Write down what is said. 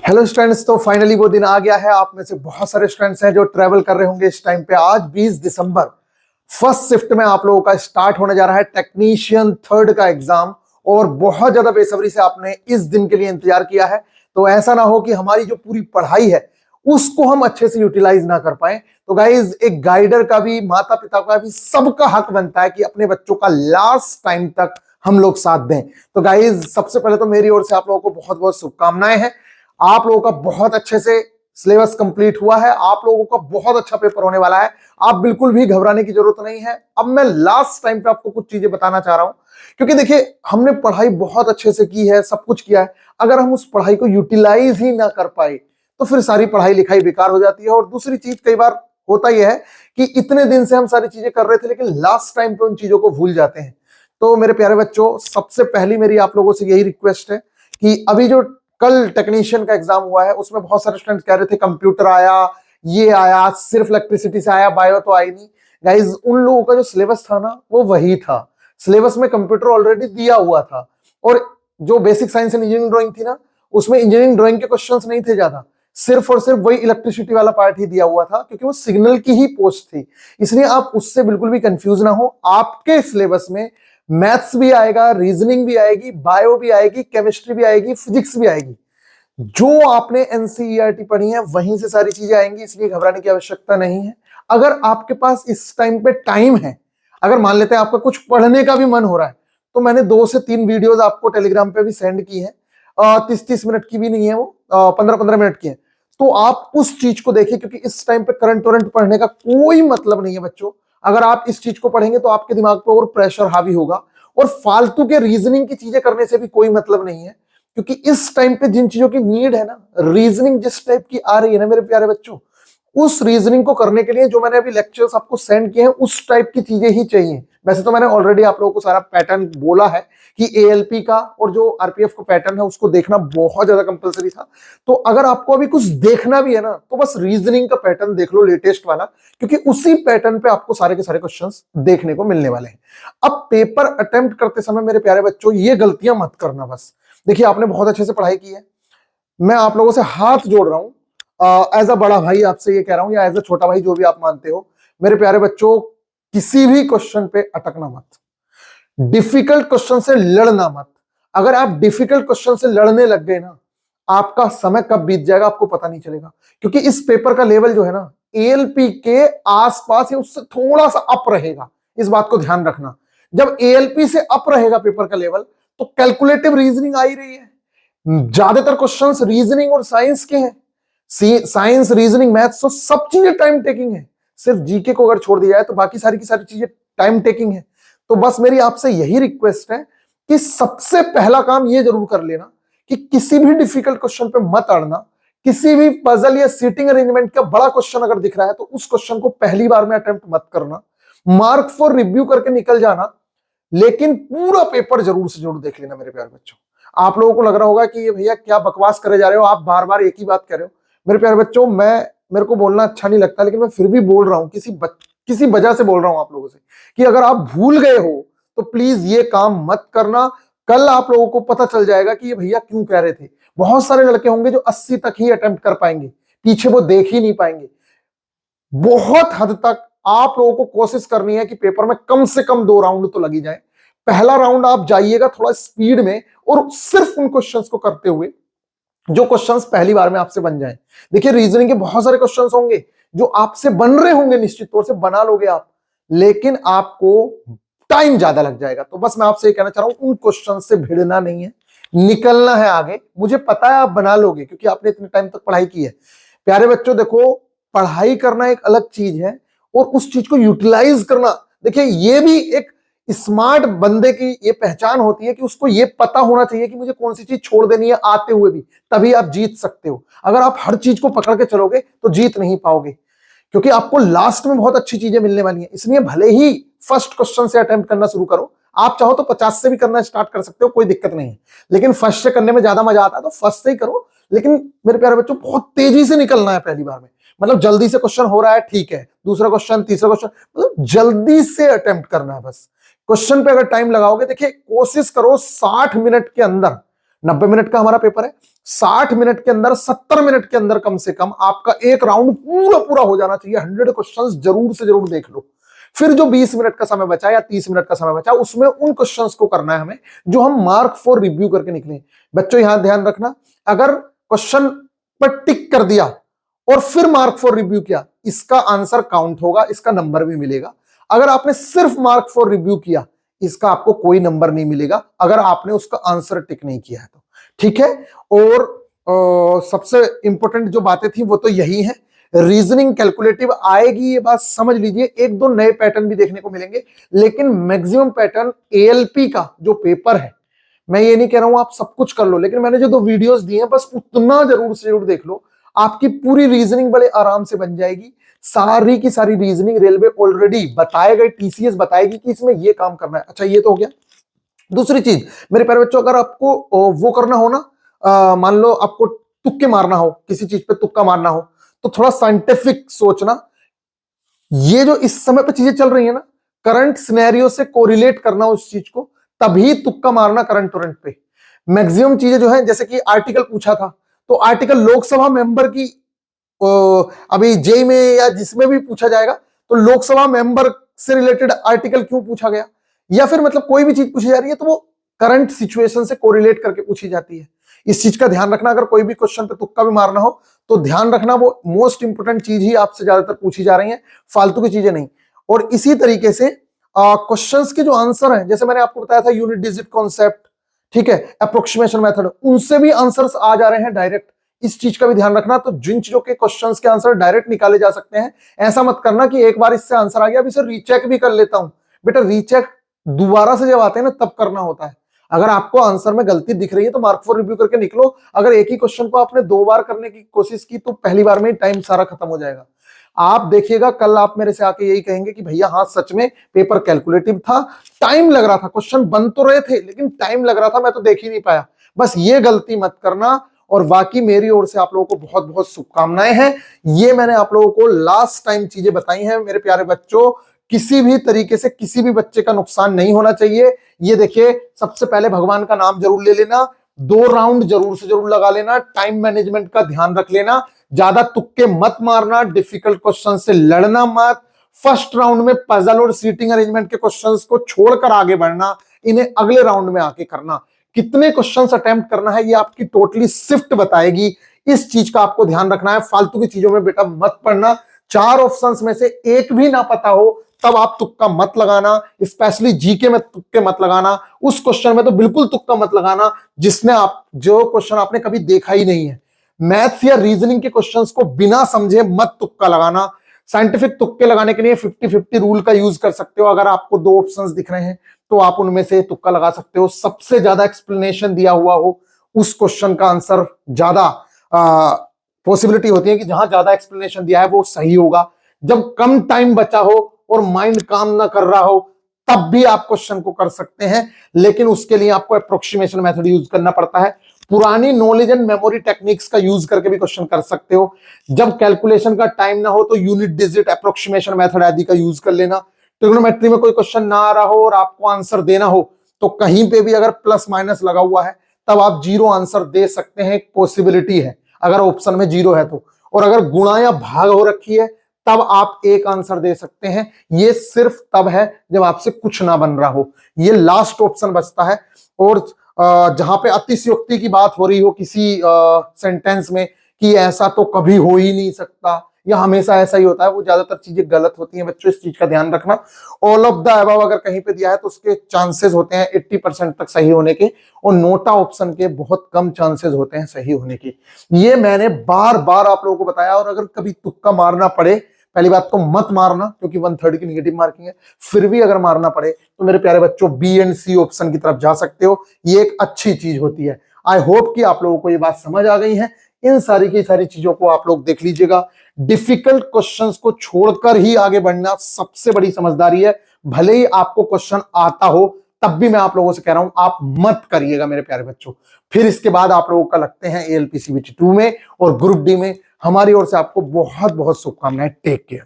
Hello students, तो finally वो दिन आ गया है। आप में से बहुत सारे स्टूडेंट्स हैं जो ट्रेवल कर रहे होंगे इस टाइम पे। आज 20 दिसंबर फर्स्ट शिफ्ट में आप लोगों का स्टार्ट होने जा रहा है टेक्नीशियन थर्ड का एग्जाम, और बहुत ज्यादा बेसब्री से आपने इस दिन के लिए इंतजार किया है। तो ऐसा ना हो कि हमारी जो पूरी पढ़ाई है उसको हम अच्छे से यूटिलाइज ना कर पाए। तो गाइज, एक गाइडर का भी, माता पिता का भी, सबका हक बनता है कि अपने बच्चों का लास्ट टाइम तक हम लोग साथ दें। तो गाइज, सबसे पहले तो मेरी ओर से आप लोगों को बहुत बहुत शुभकामनाएं हैं। आप लोगों का बहुत अच्छे से सिलेबस कंप्लीट हुआ है, आप लोगों का बहुत अच्छा पेपर होने वाला है। आप बिल्कुल भी घबराने की जरूरत नहीं है। अब मैं लास्ट टाइम पे आपको कुछ चीजें बताना चाह रहा हूं, क्योंकि देखिए, हमने पढ़ाई बहुत अच्छे से की है, सब कुछ किया है। अगर हम उस पढ़ाई को यूटिलाइज ही ना कर पाए तो फिर सारी पढ़ाई लिखाई बेकार हो जाती है। और दूसरी चीज, कई बार होता यह है कि इतने दिन से हम सारी चीजें कर रहे थे, लेकिन लास्ट टाइम पे उन चीजों को भूल जाते हैं। तो मेरे प्यारे बच्चों, सबसे पहली मेरी आप लोगों से यही रिक्वेस्ट है कि अभी जो कल टेक्नीशियन का एग्जाम हुआ है उसमें बहुत सारे स्टूडेंट्स कह रहे थे कंप्यूटर आया, ये आया, सिर्फ इलेक्ट्रिसिटी से आया, बायो तो आई नहीं। गाइज, उन लोगों का जो सिलेबस था ना वो वही था। सिलेबस में कंप्यूटर ऑलरेडी दिया हुआ था, और जो basic science and engineering drawing थी ना, उसमें इंजीनियरिंग ड्राइंग के क्वेश्चंस नहीं थे ज्यादा। सिर्फ और सिर्फ वही इलेक्ट्रिसिटी वाला पार्ट ही दिया हुआ था, क्योंकि वो सिग्नल की ही पोस्ट थी। इसलिए आप उससे बिल्कुल भी कंफ्यूज ना हो। आपके सिलेबस में मैथ्स भी आएगा, रीजनिंग भी आएगी, बायो भी आएगी, केमिस्ट्री भी आएगी, फिजिक्स भी आएगी। जो आपने एनसीईआरटी पढ़ी है वहीं से सारी चीजें आएंगी, इसलिए घबराने की आवश्यकता नहीं है। अगर आपके पास इस टाइम पे टाइम है, अगर मान लेते हैं आपका कुछ पढ़ने का भी मन हो रहा है, तो मैंने 2 से 3 वीडियोस आपको टेलीग्राम पे भी सेंड की है। 30-30 मिनट की भी नहीं है वो, 15-15 मिनट की है। तो आप उस चीज को देखिए, क्योंकि इस टाइम पे करंट वरंट पढ़ने का कोई मतलब नहीं है बच्चों। अगर आप इस चीज को पढ़ेंगे तो आपके दिमाग पर और प्रेशर हावी होगा, और फालतू के रीजनिंग की चीजें करने से भी कोई मतलब नहीं है। क्योंकि इस टाइम पे जिन चीजों की नीड है ना, रीजनिंग जिस टाइप की आ रही है ना मेरे प्यारे बच्चों, उस रीजनिंग को करने के लिए जो मैंने अभी लेक्चर्स आपको सेंड किए हैं उस टाइप की चीजें ही चाहिए। वैसे तो मैंने ऑलरेडी आप लोगों को सारा पैटर्न बोला है कि एएलपी का और जो आरपीएफ का पैटर्न है उसको देखना बहुत ज्यादा कंपलसरी था। तो अगर आपको अभी कुछ देखना भी है ना, तो बस रीजनिंग का पैटर्न देख लो, लेटेस्ट वाला, क्योंकि उसी पैटर्न पे आपको सारे के सारे क्वेश्चंस देखने को मिलने वाले हैं। अब पेपर अटेम्प्ट करते समय मेरे प्यारे बच्चों, ये गलतियां मत करना बस। देखिए, आपने बहुत अच्छे से पढ़ाई की है, मैं आप लोगों से हाथ जोड़ रहा हूं, एज अ बड़ा भाई आपसे ये कह रहा हूं, या एज अ छोटा भाई, जो भी आप मानते हो। मेरे प्यारे बच्चों, किसी भी क्वेश्चन पे अटकना मत, डिफिकल्ट क्वेश्चन से लड़ना मत। अगर आप डिफिकल्ट क्वेश्चन से लड़ने लग गए ना, आपका समय कब बीत जाएगा आपको पता नहीं चलेगा। क्योंकि इस पेपर का लेवल जो है ना, एएलपी के आसपास या उससे थोड़ा सा अप रहेगा। इस बात को ध्यान रखना। जब एएलपी से अप रहेगा पेपर का लेवल, तो कैलकुलेटिव रीजनिंग आ ही रही है। ज्यादातर क्वेश्चंस रीजनिंग और साइंस के हैं। साइंस, रीजनिंग, मैथ्स, तो सब चीजें टाइम टेकिंग है। सिर्फ जीके को अगर छोड़ दिया जाए तो बाकी सारी की सारी चीजें टाइम टेकिंग है। तो बस मेरी आपसे यही रिक्वेस्ट है कि सबसे पहला काम ये जरूर कर लेना कि किसी भी डिफिकल्ट क्वेश्चन पे मत अड़ना। किसी भी पजल या सीटिंग अरेंजमेंट का बड़ा क्वेश्चन अगर दिख रहा है तो उस क्वेश्चन को पहली बार में अटेम्प्ट मत करना। मार्क फॉर रिव्यू करके निकल जाना, लेकिन पूरा पेपर जरूर से जरूर देख लेना मेरे प्यारे बच्चों। आप लोगों को लग रहा होगा कि ये भैया क्या बकवास करे जा रहे हो, आप बार बार एक ही बात कर रहे हो। मेरे प्यारे बच्चों, मेरे को बोलना अच्छा नहीं लगता, लेकिन मैं फिर भी बोल रहा हूं, किसी वजह से बोल रहा हूं आप लोगों से, कि अगर आप भूल गए हो तो प्लीज ये काम मत करना। कल आप लोगों को पता चल जाएगा कि ये भैया क्यों कह रहे थे। बहुत सारे लड़के होंगे जो 80 तक ही अटेम्प्ट कर पाएंगे, पीछे वो देख ही नहीं पाएंगे। बहुत हद तक आप लोगों को कोशिश करनी है कि पेपर में कम से कम 2 राउंड तो लगी जाए। पहला राउंड आप जाइएगा थोड़ा स्पीड में, और सिर्फ उन क्वेश्चंस को करते हुए जो क्वेश्चंस पहली बार में आपसे बन जाएं। देखिए, रीजनिंग के बहुत सारे क्वेश्चंस होंगे जो आपसे बन रहे होंगे, निश्चित तौर से बना लोगे आप, लेकिन आपको टाइम ज्यादा लग जाएगा। तो बस मैं आपसे ये कहना चाह रहा हूं, उन क्वेश्चन से भिड़ना नहीं है, निकलना है आगे। मुझे पता है आप बना लोगे, क्योंकि आपने इतने टाइम तक पढ़ाई की है। प्यारे बच्चों, देखो, पढ़ाई करना एक अलग चीज है, और उस चीज को यूटिलाइज करना, देखिए, ये भी एक स्मार्ट बंदे की ये पहचान होती है कि उसको ये पता होना चाहिए कि मुझे कौन सी चीज छोड़ देनी है आते हुए भी, तभी आप जीत सकते हो। अगर आप हर चीज को पकड़ के चलोगे तो जीत नहीं पाओगे, क्योंकि आपको लास्ट में बहुत अच्छी चीजें मिलने वाली हैं। इसलिए भले ही फर्स्ट क्वेश्चन से अटेम्प्ट करना शुरू करो, आप चाहो तो 50 से भी करना स्टार्ट कर सकते हो, कोई दिक्कत नहीं है। लेकिन फर्स्ट से करने में ज्यादा मजा आता है तो फर्स्ट से ही करो। लेकिन मेरे प्यारे बच्चों, बहुत तेजी से निकलना है पहली बार में। मतलब जल्दी से क्वेश्चन हो रहा है, ठीक है, दूसरा क्वेश्चन, तीसरा क्वेश्चन, मतलब जल्दी से अटेम्प्ट करना है बस। क्वेश्चन पे अगर टाइम लगाओगे, देखिए, कोशिश करो 60 मिनट के अंदर 90 मिनट का हमारा पेपर है, 60 मिनट के अंदर 70 मिनट के अंदर कम से कम आपका एक राउंड पूरा पूरा हो जाना चाहिए। 100 क्वेश्चंस जरूर से जरूर देख लो। फिर जो 20 मिनट का समय बचा या 30 मिनट का समय बचा, उसमें उन क्वेश्चंस को करना है हमें जो हम मार्क फॉर रिव्यू करके निकले। बच्चों यहां ध्यान रखना, अगर क्वेश्चन पर टिक कर दिया और फिर मार्क फॉर रिव्यू किया, इसका आंसर काउंट होगा, इसका नंबर भी मिलेगा। अगर आपने सिर्फ मार्क फॉर रिव्यू किया, इसका आपको कोई नंबर नहीं मिलेगा अगर आपने उसका आंसर टिक नहीं किया है तो। ठीक है, और सबसे इंपॉर्टेंट जो बातें थी वो तो यही है। रीजनिंग कैलकुलेटिव आएगी, ये बात समझ लीजिए। एक दो नए पैटर्न भी देखने को मिलेंगे, लेकिन मैक्सिमम पैटर्न एएलपी का जो पेपर है, मैं ये नहीं कह रहा हूं आप सब कुछ कर लो, लेकिन मैंने जो 2 वीडियोस दिए हैं बस उतना जरूर से जरूर देख लो। आपकी पूरी रीजनिंग बड़े आराम से बन जाएगी। सारी की सारी रीजनिंग रेलवे ऑलरेडी बताए गए, टीसीएस बताएगी कि इसमें ये काम करना है। अच्छा, ये तो हो गया। दूसरी चीज मेरे प्यारे बच्चों, अगर आपको वो करना हो ना, मान लो आपको तुक्के मारना हो, किसी चीज पे तुक्का मारना हो, तो थोड़ा साइंटिफिक सोचना। ये जो इस समय पे चीजें चल रही है ना, करंट सिनेरियो से कोरिलेट करना उस चीज को, तभी तुक्का मारना करंट टोरेंट पे। मैक्सिमम चीजें जो है, जैसे कि आर्टिकल पूछा था, तो आर्टिकल लोकसभा मेंबर की अभी जेई में या जिसमें भी पूछा जाएगा, तो लोकसभा मेंबर से रिलेटेड आर्टिकल क्यों पूछा गया, या फिर मतलब कोई भी चीज पूछी जा रही है तो वो करंट सिचुएशन से कोरिलेट करके पूछी जाती है। इस चीज का ध्यान रखना। अगर कोई भी क्वेश्चन पे तुक्का भी मारना हो तो ध्यान रखना, वो मोस्ट इंपोर्टेंट चीज ही आपसे ज्यादातर पूछी जा रही है, फालतू की चीजें नहीं। और इसी तरीके से क्वेश्चंस के जो आंसर हैं, जैसे मैंने आपको बताया था यूनिट डिजिट कॉन्सेप्ट, ठीक है, अप्रोक्सीमेशन मेथड, उनसे भी आंसर्स आ जा रहे हैं डायरेक्ट। इस चीज का भी ध्यान रखना। तो जिन चीजों के क्वेश्चंस के आंसर डायरेक्ट निकाले जा सकते हैं, ऐसा मत करना कि एक बार इससे आंसर आ गया, अभी इसे रीचेक भी कर लेता हूं। बेटा रीचेक दोबारा से जब आते हैं ना, तब करना होता है। अगर आपको आंसर में गलती दिख रही है तो मार्क फॉर रिव्यू करके निकलो। अगर एक ही क्वेश्चन को आपने 2 बार करने की कोशिश की तो पहली बार में ही टाइम सारा खत्म हो जाएगा। आप देखिएगा, कल आप मेरे से आके यही कहेंगे कि भैया हाँ सच में पेपर कैलकुलेटिव था, टाइम लग रहा था, क्वेश्चन बन तो रहे थे लेकिन टाइम लग रहा था, मैं तो देख ही नहीं पाया। बस ये गलती मत करना। और बाकी मेरी ओर से आप लोगों को बहुत बहुत शुभकामनाएं हैं। ये मैंने आप लोगों को लास्ट टाइम चीजें बताई हैं मेरे प्यारे बच्चों। किसी भी तरीके से किसी भी बच्चे का नुकसान नहीं होना चाहिए। ये देखिए, सबसे पहले भगवान का नाम जरूर ले लेना, 2 राउंड जरूर से जरूर लगा लेना, टाइम मैनेजमेंट का ध्यान रख लेना, ज्यादा तुक्के मत मारना, डिफिकल्ट क्वेश्चन से लड़ना मत। फर्स्ट राउंड में पजल और सीटिंग अरेंजमेंट के क्वेश्चंस को छोड़कर आगे बढ़ना, इन्हें अगले राउंड में आके करना। कितने क्वेश्चंस अटेम्प्ट करना है ये आपकी टोटली शिफ्ट बताएगी। इस चीज का आपको ध्यान रखना है। फालतू की चीजों में बेटा मत पढ़ना। 4 ऑप्शंस में से एक भी ना पता हो तब आप तुक्का मत लगाना। स्पेशली जीके में तुक्के मत लगाना। उस क्वेश्चन में तो बिल्कुल तुक्का मत लगाना जिसने आप जो क्वेश्चन आपने कभी देखा ही नहीं है। मैथ्स या रीजनिंग के क्वेश्चंस को बिना समझे मत तुक्का लगाना। साइंटिफिक तुक्के लगाने के लिए 50-50 रूल का यूज कर सकते हो। अगर आपको 2 ऑप्शंस दिख रहे हैं तो आप उनमें से तुक्का लगा सकते हो। सबसे ज्यादा एक्सप्लेनेशन दिया हुआ हो उस क्वेश्चन का आंसर ज्यादा पॉसिबिलिटी होती है कि जहां ज्यादा एक्सप्लेनेशन दिया है वो सही होगा। जब कम टाइम बचा हो और माइंड काम ना कर रहा हो तब भी आप क्वेश्चन को कर सकते हैं, लेकिन उसके लिए आपको अप्रोक्सीमेशन मेथड यूज करना पड़ता है। पुरानी नॉलेज एंड मेमोरी टेक्निक्स का यूज करके भी क्वेश्चन कर सकते हो। जब कैलकुलेशन का टाइम ना हो तो यूनिट डिजिट अप्रोक्सीमेशन मेथड आदि का यूज कर लेना। ट्रिग्नोमेट्री में कोई क्वेश्चन ना आ रहा हो और आपको आंसर देना हो तो कहीं पे भी अगर प्लस माइनस लगा हुआ है तब आप 0 आंसर दे सकते हैं। एक पॉसिबिलिटी है अगर ऑप्शन में 0 है तो। और अगर गुणा या भाग हो रखी है तब आप 1 आंसर दे सकते हैं। ये सिर्फ तब है जब आपसे कुछ ना बन रहा हो। ये लास्ट ऑप्शन बचता है। और जहां पे अतिशयोक्ति की बात हो रही हो किसी सेंटेंस में कि ऐसा तो कभी हो ही नहीं सकता या हमेशा ऐसा ही होता है, वो ज्यादातर चीजें गलत होती हैं बच्चों। इस चीज का ध्यान रखना। ऑल ऑफ द अबव अगर कहीं पे दिया है तो उसके चांसेस होते हैं 80% तक सही होने के, और नोटा ऑप्शन के बहुत कम चांसेस होते हैं सही होने की। ये मैंने बार बार आप लोगों को बताया। और अगर कभी तुक्का मारना पड़े, पहली बात तो मत मारना क्योंकि 1/3 की निगेटिव मार्किंग है। फिर भी अगर मारना पड़े तो मेरे प्यारे बच्चों बी एंड सी ऑप्शन की तरफ जा सकते हो। ये एक अच्छी चीज होती है। आई होप कि आप लोगों को ये बात समझ आ गई है। इन सारी की सारी चीजों को आप लोग देख लीजिएगा। डिफिकल्ट क्वेश्चंस को छोड़कर ही आगे बढ़ना सबसे बड़ी समझदारी है। भले ही आपको क्वेश्चन आता हो तब भी मैं आप लोगों से कह रहा हूं आप मत करिएगा मेरे प्यारे बच्चों। फिर इसके बाद आप लोगों का लगते हैं ALP CBT 2 में और ग्रुप डी में। हमारी ओर से आपको बहुत बहुत शुभकामनाएं। Take care.